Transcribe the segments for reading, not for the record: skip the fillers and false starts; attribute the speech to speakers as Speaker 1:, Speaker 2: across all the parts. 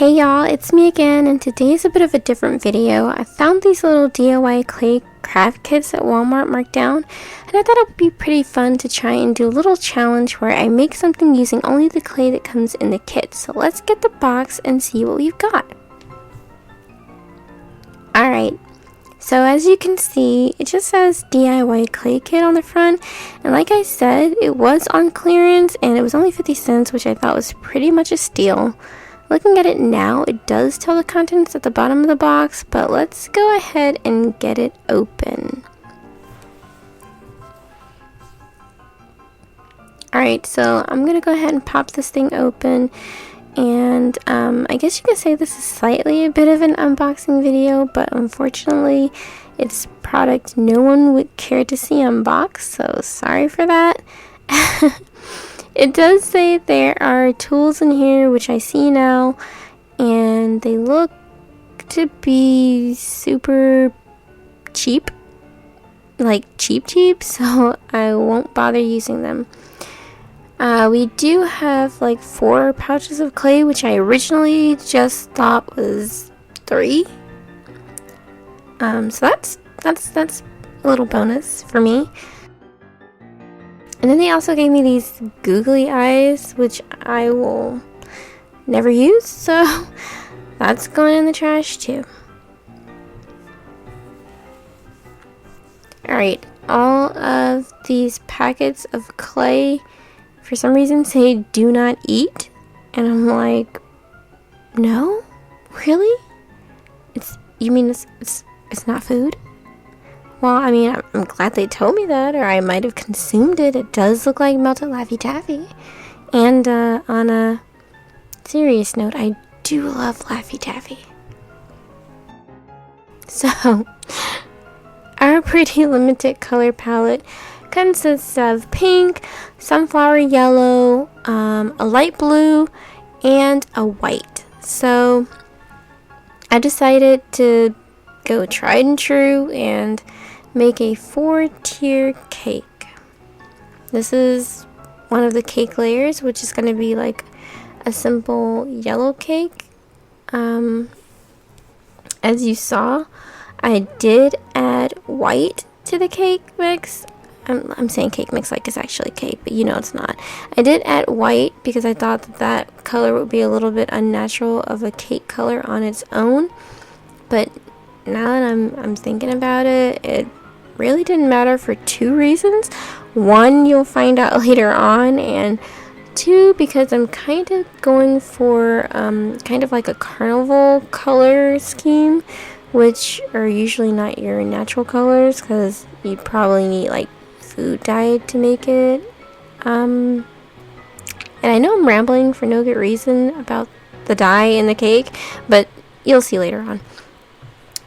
Speaker 1: Hey y'all, it's me again, and today is a bit of a different video. I found these little DIY clay craft kits at Walmart marked down, and I thought it would be pretty fun to try and do a little challenge where I make something using only the clay that comes in the kit. So let's get the box and see what we've got. Alright, so as you can see, it just says DIY clay kit on the front, and like I said, it was on clearance and it was only 50 cents, which I thought was pretty much a steal. Looking at it now, it does tell the contents at the bottom of the box, but let's go ahead and get it open. Alright, so I'm going to go ahead and pop this thing open, and I guess you could say this is slightly a bit of an unboxing video, but unfortunately it's product no one would care to see unboxed, so sorry for that. It does say there are tools in here, which I see now, and they look to be super cheap, like cheap, so I won't bother using them. We do have like 4 pouches of clay, which I originally just thought was 3. So that's a little bonus for me. And then they also gave me these googly eyes, which I will never use, so that's going in the trash too. Alright, all of these packets of clay for some reason say do not eat, and I'm like, no? Really? You mean it's not food? Well, I mean, I'm glad they told me that, or I might have consumed it. It does look like melted Laffy Taffy. And on a serious note, I do love Laffy Taffy. So, our pretty limited color palette consists of pink, sunflower yellow, a light blue, and a white. So, I decided to go tried and true and make a 4-tier cake. This is one of the cake layers, which is going to be like a simple yellow cake. As you saw, I did add white to the cake mix. I'm saying cake mix like it's actually cake, but you know it's not. I did add white because I thought that color would be a little bit unnatural of a cake color on its own. But now that I'm thinking about it, it really didn't matter for 2 reasons. 1, you'll find out later on, and 2, because I'm kind of going for kind of like a carnival color scheme, which are usually not your natural colors because you probably need like food dye to make it. And I know I'm rambling for no good reason about the dye in the cake, but you'll see later on.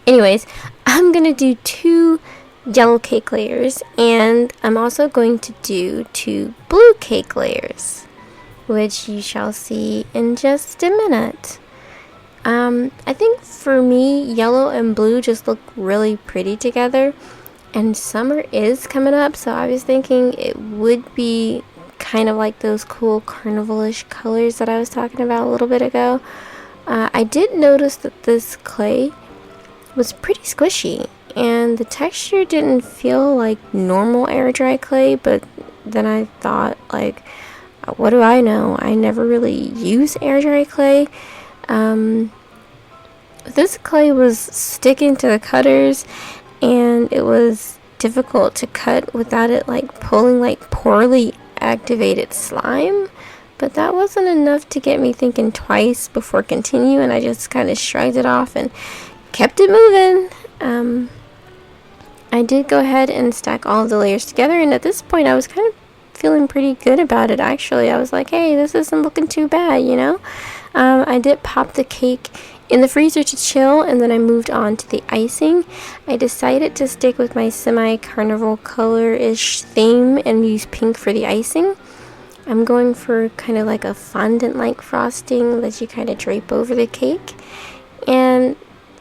Speaker 1: Anyways, I'm gonna do 2 yellow cake layers, and I'm also going to do 2 blue cake layers, which you shall see in just a minute. I think for me, yellow and blue just look really pretty together, and summer is coming up, so I was thinking it would be kind of like those cool carnival-ish colors that I was talking about a little bit ago. I did notice that this clay was pretty squishy, and the texture didn't feel like normal air dry clay, but then I thought, like, what do I know? I never really use air dry clay. This clay was sticking to the cutters, and it was difficult to cut without it like pulling like poorly activated slime. But that wasn't enough to get me thinking twice before continuing, and I just kind of shrugged it off and kept it moving. I did go ahead and stack all of the layers together, and at this point I was kind of feeling pretty good about it actually. I was like, hey, this isn't looking too bad, you know? I did pop the cake in the freezer to chill, and then I moved on to the icing. I decided to stick with my semi-carnival color-ish theme and use pink for the icing. I'm going for kind of like a fondant-like frosting that you kind of drape over the cake. And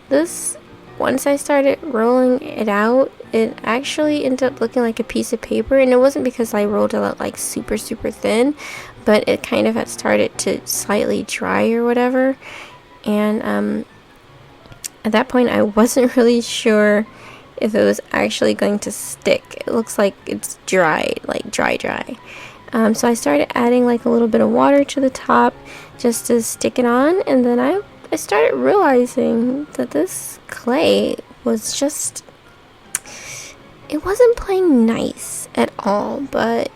Speaker 1: this, once I started rolling it out, it actually ended up looking like a piece of paper, and it wasn't because I rolled it out like super thin, but it kind of had started to slightly dry or whatever. And at that point I wasn't really sure if it was actually going to stick. It looks like it's dry, like dry. So I started adding like a little bit of water to the top just to stick it on, and then I started realizing that this clay was just, it wasn't playing nice at all, but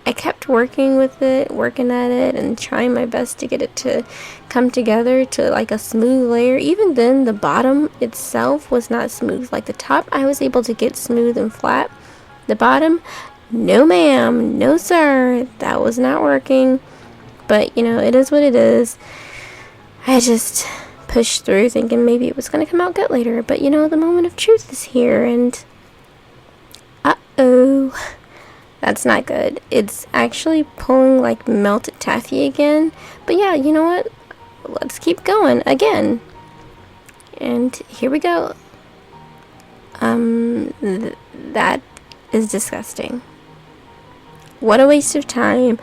Speaker 1: I kept working with it, working at it, and trying my best to get it to come together to like a smooth layer. Even then, the bottom itself was not smooth. Like the top, I was able to get smooth and flat. The bottom, no ma'am, no sir, that was not working. But, you know, it is what it is. I just pushed through thinking maybe it was going to come out good later. But, you know, the moment of truth is here, and uh-oh. That's not good. It's actually pulling like melted taffy again. But yeah, you know what? Let's keep going again. And here we go. That is disgusting. What a waste of time.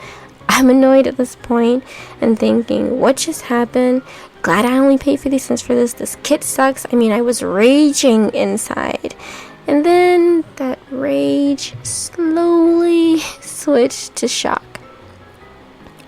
Speaker 1: I'm annoyed at this point and thinking, what just happened? Glad I only paid 50 cents for this. This kit sucks. I mean, I was raging inside. And then that rage slowly switched to shock.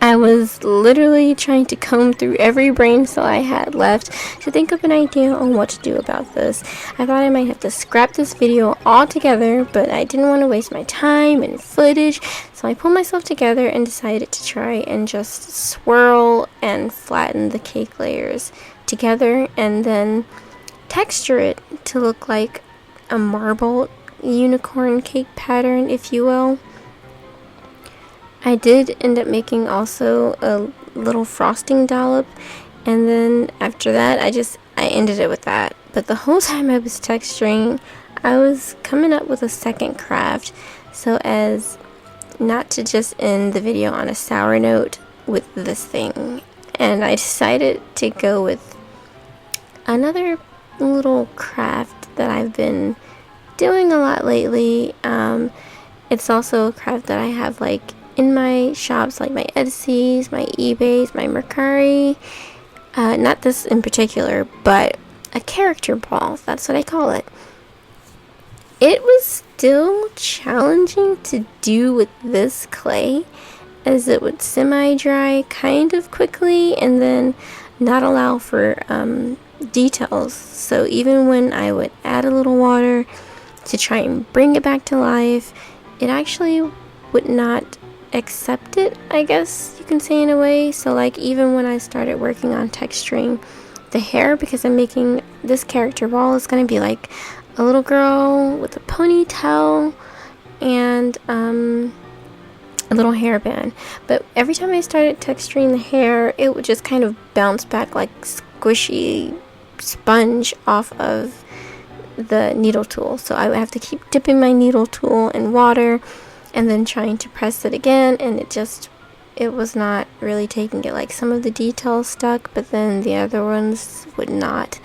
Speaker 1: I was literally trying to comb through every brain cell I had left to think of an idea on what to do about this. I thought I might have to scrap this video altogether, but I didn't want to waste my time and footage, so I pulled myself together and decided to try and just swirl and flatten the cake layers together and then texture it to look like a marble unicorn cake pattern, if you will. I did end up making also a little frosting dollop, and then after that I ended it with that. But the whole time I was texturing, I was coming up with a second craft so as not to just end the video on a sour note with this thing. And I decided to go with another little craft that I've been doing a lot lately. It's also a craft that I have like in my shops, like my Etsy's, my eBay's, my Mercari. Not this in particular, but a character ball. That's what I call it. It was still challenging to do with this clay, as it would semi-dry kind of quickly and then not allow for details. So even when I would add a little water to try and bring it back to life, it actually would not accept it, I guess you can say, in a way. So like even when I started working on texturing the hair, because I'm making this character ball, is going to be like a little girl with a ponytail and a little hairband. But every time I started texturing the hair, it would just kind of bounce back like squishy sponge off of the needle tool. So I would have to keep dipping my needle tool in water and then trying to press it again, and it was not really taking it. Like some of the details stuck, but then the other ones would not.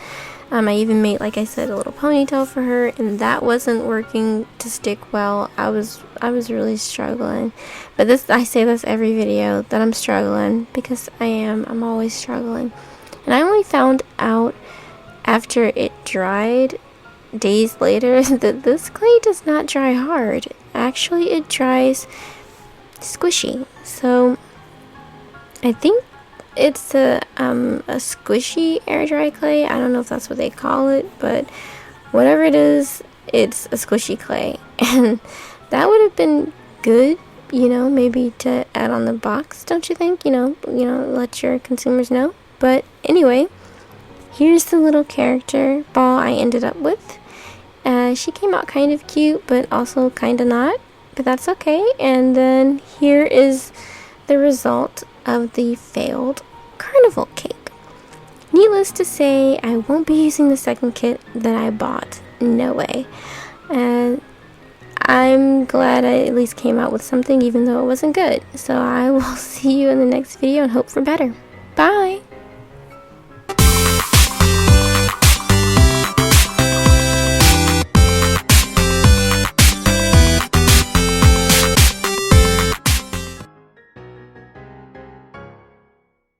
Speaker 1: I even made, like I said, a little ponytail for her, and that wasn't working to stick well. I was really struggling. But I say this every video, that I'm struggling, because I'm always struggling. And I only found out after it dried days later that this clay does not dry hard. Actually, it dries squishy. So I think it's a squishy air dry clay. I don't know if that's what they call it, but whatever it is, it's a squishy clay. And that would have been good, maybe to add on the box, don't you think? Let your consumers know. But anyway, here's the little character ball I ended up with. She came out kind of cute, but also kind of not, but that's okay. And then here is the result of the failed carnival cake. Needless to say, I won't be using the second kit that I bought. No way. And I'm glad I at least came out with something, even though it wasn't good. So I will see you in the next video and hope for better. Bye!